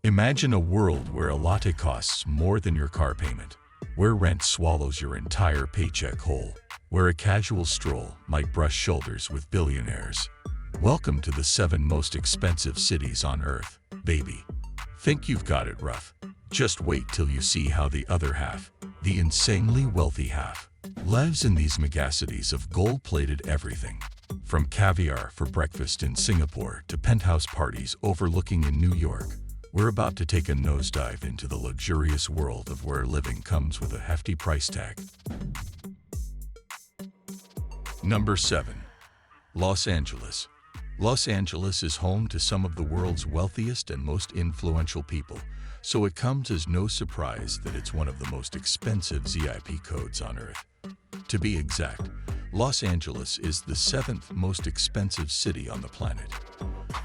Imagine a world where a latte costs more than your car payment, where rent swallows your entire paycheck whole, where a casual stroll might brush shoulders with billionaires. Welcome to the 7 most expensive cities on Earth, baby. Think you've got it rough? Just wait till you see how the other half, the insanely wealthy half, lives in these megacities of gold-plated everything. From caviar for breakfast in Singapore to penthouse parties overlooking in New York, we're about to take a nosedive into the luxurious world of where living comes with a hefty price tag. Number 7. Los Angeles. Los Angeles is home to some of the world's wealthiest and most influential people, so it comes as no surprise that it's one of the most expensive ZIP codes on Earth. To be exact, Los Angeles is the 7th most expensive city on the planet.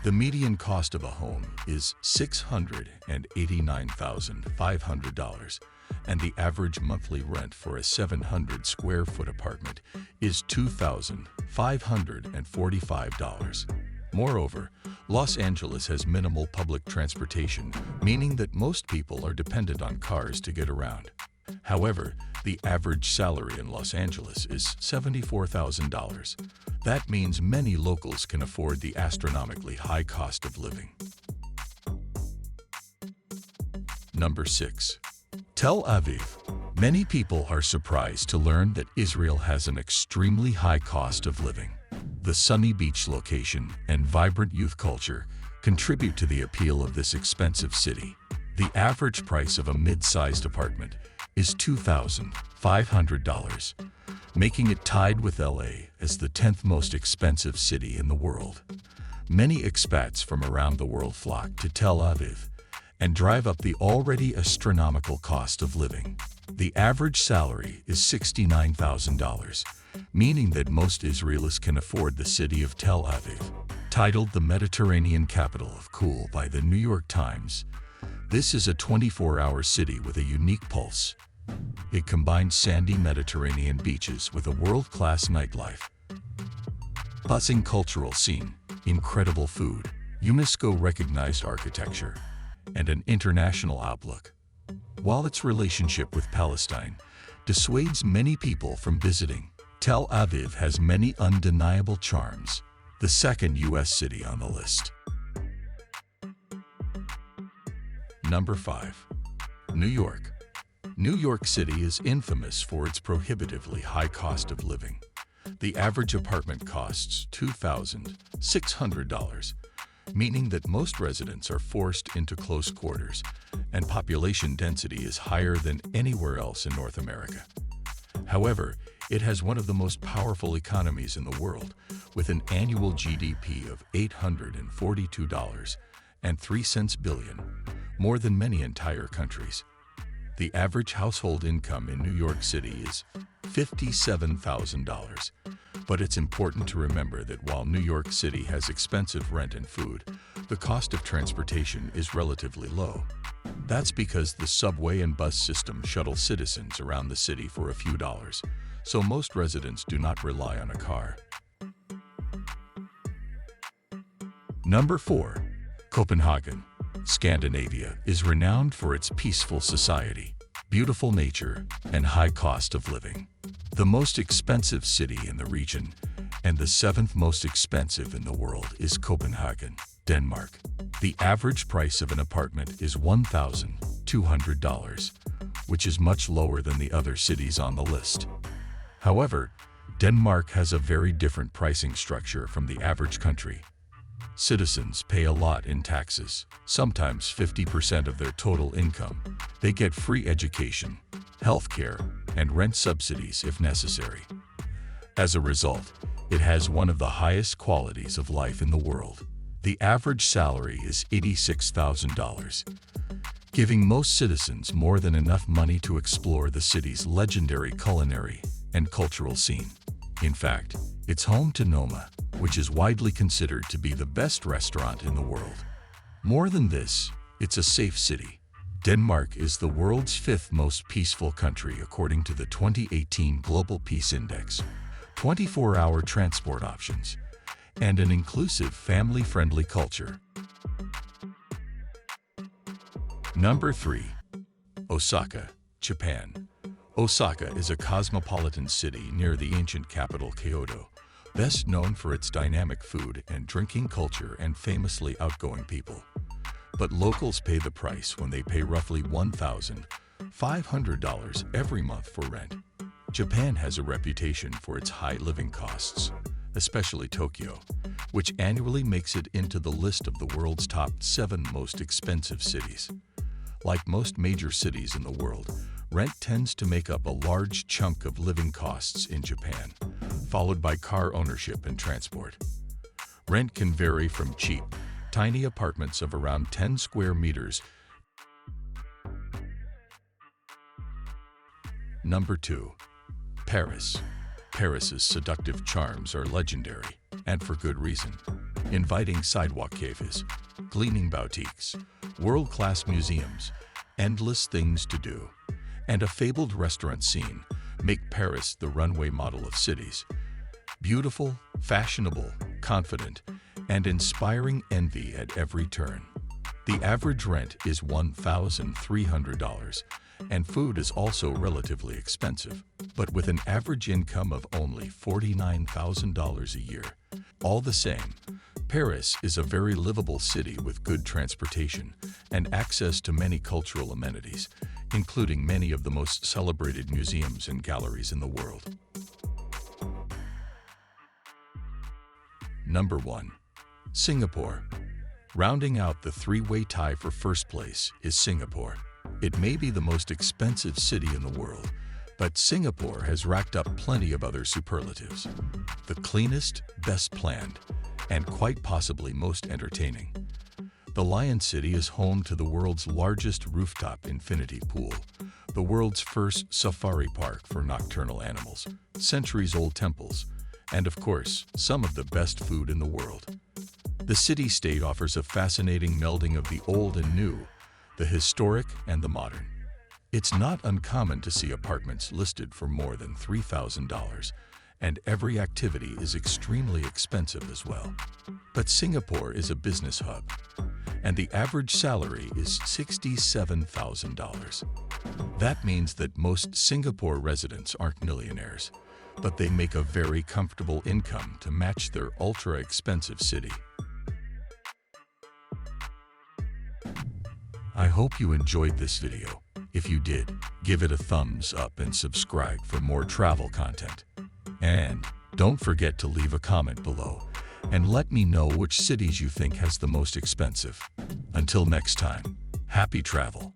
The median cost of a home is $689,500, and the average monthly rent for a 700 square foot apartment is $2,545. Moreover, Los Angeles has minimal public transportation, meaning that most people are dependent on cars to get around. However, the average salary in Los Angeles is $74,000. That means many locals can afford the astronomically high cost of living. Number 6. Tel Aviv. Many people are surprised to learn that Israel has an extremely high cost of living. The sunny beach location and vibrant youth culture contribute to the appeal of this expensive city. The average price of a mid-sized apartment is $2,500, making it tied with LA as the 10th most expensive city in the world. Many expats from around the world flock to Tel Aviv and drive up the already astronomical cost of living. The average salary is $69,000, meaning that most Israelis can afford the city of Tel Aviv. Titled the Mediterranean Capital of Cool by the New York Times, this is a 24-hour city with a unique pulse. It combines sandy Mediterranean beaches with a world-class nightlife, buzzing cultural scene, incredible food, UNESCO-recognized architecture, and an international outlook. While its relationship with Palestine dissuades many people from visiting, Tel Aviv has many undeniable charms, the second U.S. city on the list. Number 5. New York. New York City is infamous for its prohibitively high cost of living. The average apartment costs $2,600, meaning that most residents are forced into close quarters, and population density is higher than anywhere else in North America. However, it has one of the most powerful economies in the world, with an annual GDP of $842.03 billion, more than many entire countries. The average household income in New York City is $57,000. But it's important to remember that while New York City has expensive rent and food, the cost of transportation is relatively low. That's because the subway and bus system shuttle citizens around the city for a few dollars, so most residents do not rely on a car. Number 4. Copenhagen. Scandinavia is renowned for its peaceful society, beautiful nature, and high cost of living. The most expensive city in the region, and the 7th most expensive in the world, is Copenhagen, Denmark. The average price of an apartment is $1,200, which is much lower than the other cities on the list. However, Denmark has a very different pricing structure from the average country. Citizens pay a lot in taxes, sometimes 50% of their total income. They get free education, health care, and rent subsidies if necessary. As a result, it has one of the highest qualities of life in the world. The average salary is $86,000, giving most citizens more than enough money to explore the city's legendary culinary and cultural scene. In fact, it's home to Noma, which is widely considered to be the best restaurant in the world. More than this, it's a safe city. Denmark is the world's 5th most peaceful country according to the 2018 Global Peace Index. 24-hour transport options, and an inclusive, family-friendly culture. Number 3. Osaka, Japan. Osaka is a cosmopolitan city near the ancient capital Kyoto, best known for its dynamic food and drinking culture and famously outgoing people. But locals pay the price when they pay roughly $1,500 every month for rent. Japan has a reputation for its high living costs, especially Tokyo, which annually makes it into the list of the world's top 7 most expensive cities. Like most major cities in the world, rent tends to make up a large chunk of living costs in Japan, followed by car ownership and transport. Rent can vary from cheap, tiny apartments of around 10 square meters. Number 2. Paris. Paris's seductive charms are legendary, and for good reason. Inviting sidewalk cafes, gleaming boutiques, world-class museums, endless things to do, and a fabled restaurant scene make Paris the runway model of cities. Beautiful, fashionable, confident, and inspiring envy at every turn. The average rent is $1,300, and food is also relatively expensive. But with an average income of only $49,000 a year, all the same, Paris is a very livable city with good transportation and access to many cultural amenities, including many of the most celebrated museums and galleries in the world. Number 1. Singapore. Rounding out the 3-way tie for first place is Singapore. It may be the most expensive city in the world, but Singapore has racked up plenty of other superlatives. The cleanest, best planned, and quite possibly most entertaining. The Lion City is home to the world's largest rooftop infinity pool, the world's first safari park for nocturnal animals, centuries-old temples, and of course, some of the best food in the world. The city-state offers a fascinating melding of the old and new, the historic and the modern. It's not uncommon to see apartments listed for more than $3,000, and every activity is extremely expensive as well. But Singapore is a business hub, and the average salary is $67,000. That means that most Singapore residents aren't millionaires, but they make a very comfortable income to match their ultra-expensive city. I hope you enjoyed this video. If you did, give it a thumbs up and subscribe for more travel content. And don't forget to leave a comment below and let me know which cities you think has the most expensive. Until next time, happy travel.